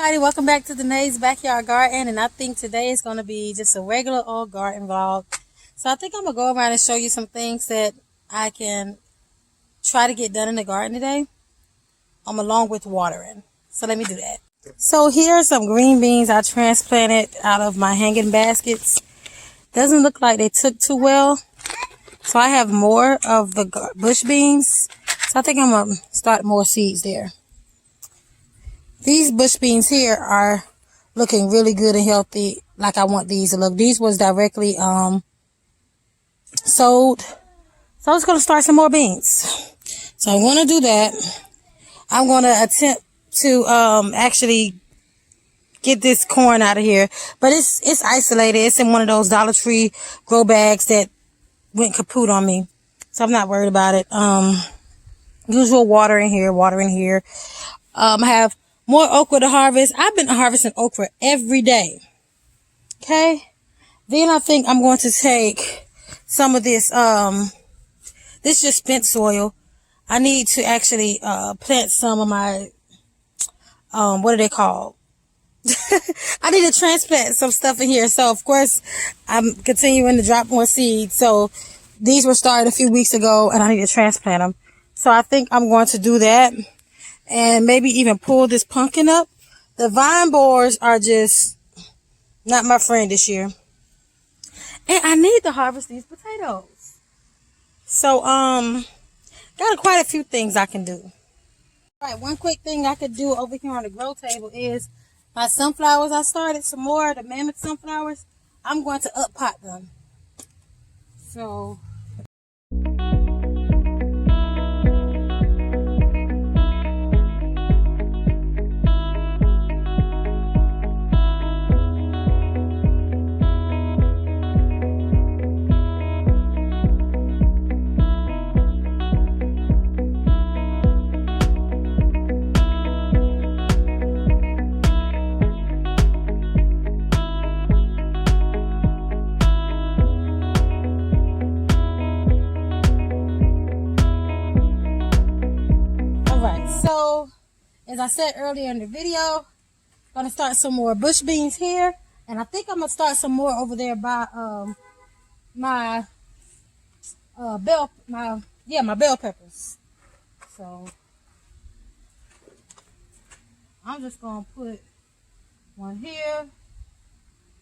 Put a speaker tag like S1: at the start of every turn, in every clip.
S1: Everybody, welcome back to Danae's Backyard Garden, and I think today is going to be just a regular old garden vlog. So I think I'm going to go around and show you some things that I can try to get done in the garden today, along with watering. So let me do that. So here are some green beans I transplanted out of my hanging baskets. Doesn't look like they took too well, so I have more of the bush beans. So I think I'm going to start more seeds there. These bush beans here are looking really good and healthy, like I want these to look. These was directly sowed. So I was going to start some more beans. So I'm going to do that. I'm going to attempt to actually get this corn out of here. But it's isolated. It's in one of those Dollar Tree grow bags that went kaput on me. So I'm not worried about it. Usual water in here. I have more okra to harvest. I've been harvesting okra every day. Okay. Then I think I'm going to take some of this, this is just spent soil. I need to actually, plant some of my, what are they called? I need to transplant some stuff in here. So of course I'm continuing to drop more seeds. So these were started a few weeks ago and I need to transplant them. So I think I'm going to do that. And maybe even pull this pumpkin up. The vine borers are just not my friend this year. And I need to harvest these potatoes. So, got quite a few things I can do. All right, one quick thing I could do over here on the grow table is my sunflowers. I started some more, the mammoth sunflowers. I'm going to up pot them. So So, as I said earlier in the video, I'm going to start some more bush beans here. And I think I'm going to start some more over there by my bell peppers. So, I'm just going to put one here,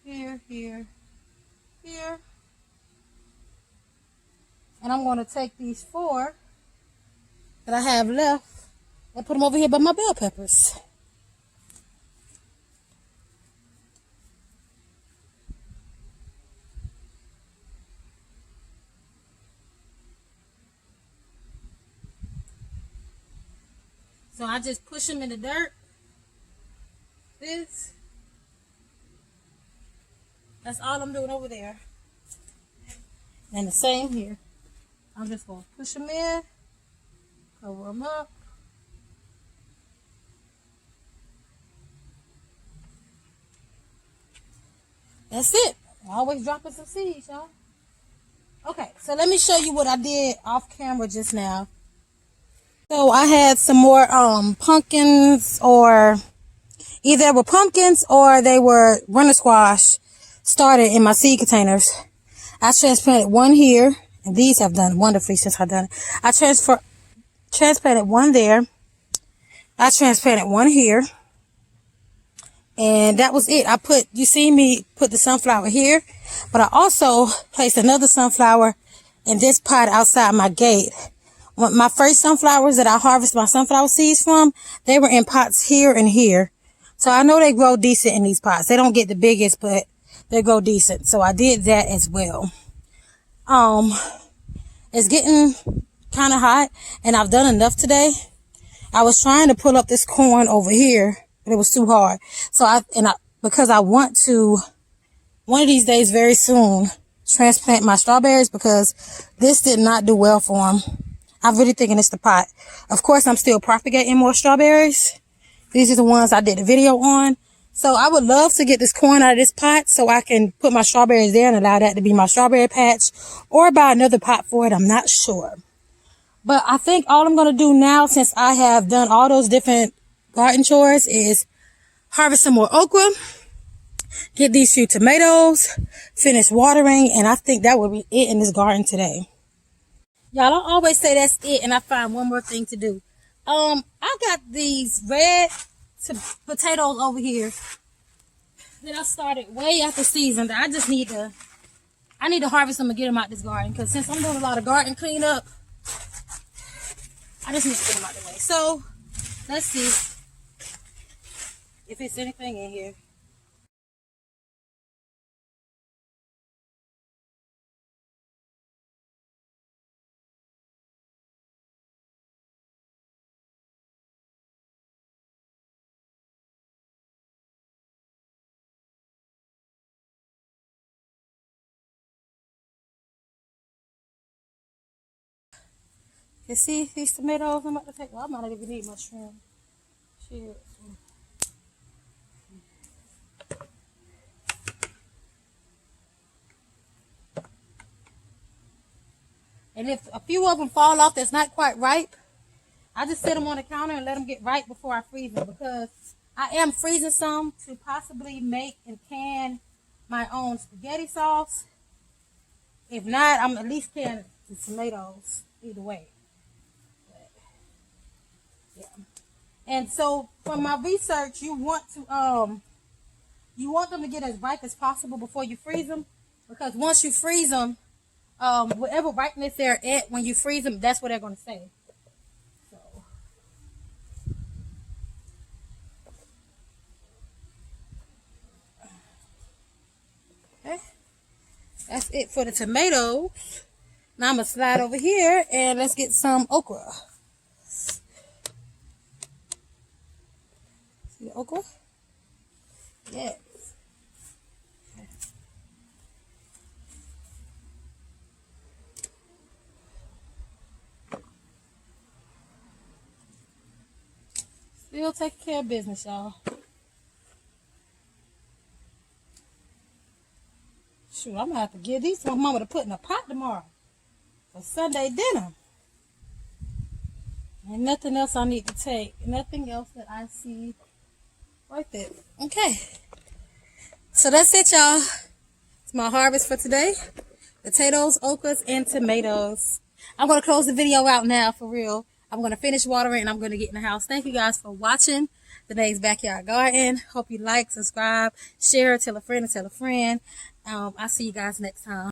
S1: here. And I'm going to take these 4 that I have left and put them over here by my bell peppers. So I just push them in the dirt. That's all I'm doing over there. And the same here. I'm just going to push them in, cover them up. That's it. Always dropping some seeds, y'all. Okay, so let me show you what I did off camera just now. So I had some more pumpkins, or either they were pumpkins or they were runner squash started in my seed containers. I transplanted one here, and these have done wonderfully since I've done it. I transplanted one there. I transplanted one here. And that was it. You see me put the sunflower here, but I also placed another sunflower in this pot outside my gate. My first sunflowers that I harvest my sunflower seeds from, they were in pots here and here. So I know they grow decent in these pots. They don't get the biggest, but they grow decent. So I did that as well. It's getting kind of hot and I've done enough today. I was trying to pull up this corn over here, but it was too hard. So because I want to, one of these days very soon, transplant my strawberries, because this did not do well for them. I'm really thinking it's the pot. Of course, I'm still propagating more strawberries. These are the ones I did a video on. So I would love to get this corn out of this pot so I can put my strawberries there and allow that to be my strawberry patch, or buy another pot for it. I'm not sure. But I think all I'm going to do now, since I have done all those different garden chores, is harvest some more okra, get these few tomatoes, finish watering, and I think that will be it in this garden today. Y'all, I always say that's it, and I find one more thing to do. I got these red potatoes over here that I started way after season that I need to harvest them and get them out this garden, because since I'm doing a lot of garden cleanup, I just need to get them out the way. So let's see if it's anything in here. You see these tomatoes I'm about to take? Well, I might not even need mushroom. Shit. And if a few of them fall off that's not quite ripe, I just set them on the counter and let them get ripe before I freeze them, because I am freezing some to possibly make and can my own spaghetti sauce. If not, I'm at least canning the tomatoes either way. But, yeah. And so from my research, you want them to get as ripe as possible before you freeze them, because once you freeze them, whatever ripeness they're at when you freeze them, that's what they're going to say. So, okay, that's it for the tomatoes. Now I'm going to slide over here and let's get some okra. See the okra? Yes. Still taking care of business, y'all. Shoot, I'm going to have to give these to my mama to put in a pot tomorrow for Sunday dinner. And nothing else I need to take. Nothing else that I see right there. Okay. So that's it, y'all. It's my harvest for today. Potatoes, okras, and tomatoes. I'm going to close the video out now for real. I'm going to finish watering and I'm going to get in the house. Thank you guys for watching today's backyard garden. Hope you like, subscribe, share, tell a friend, and tell a friend. I'll see you guys next time.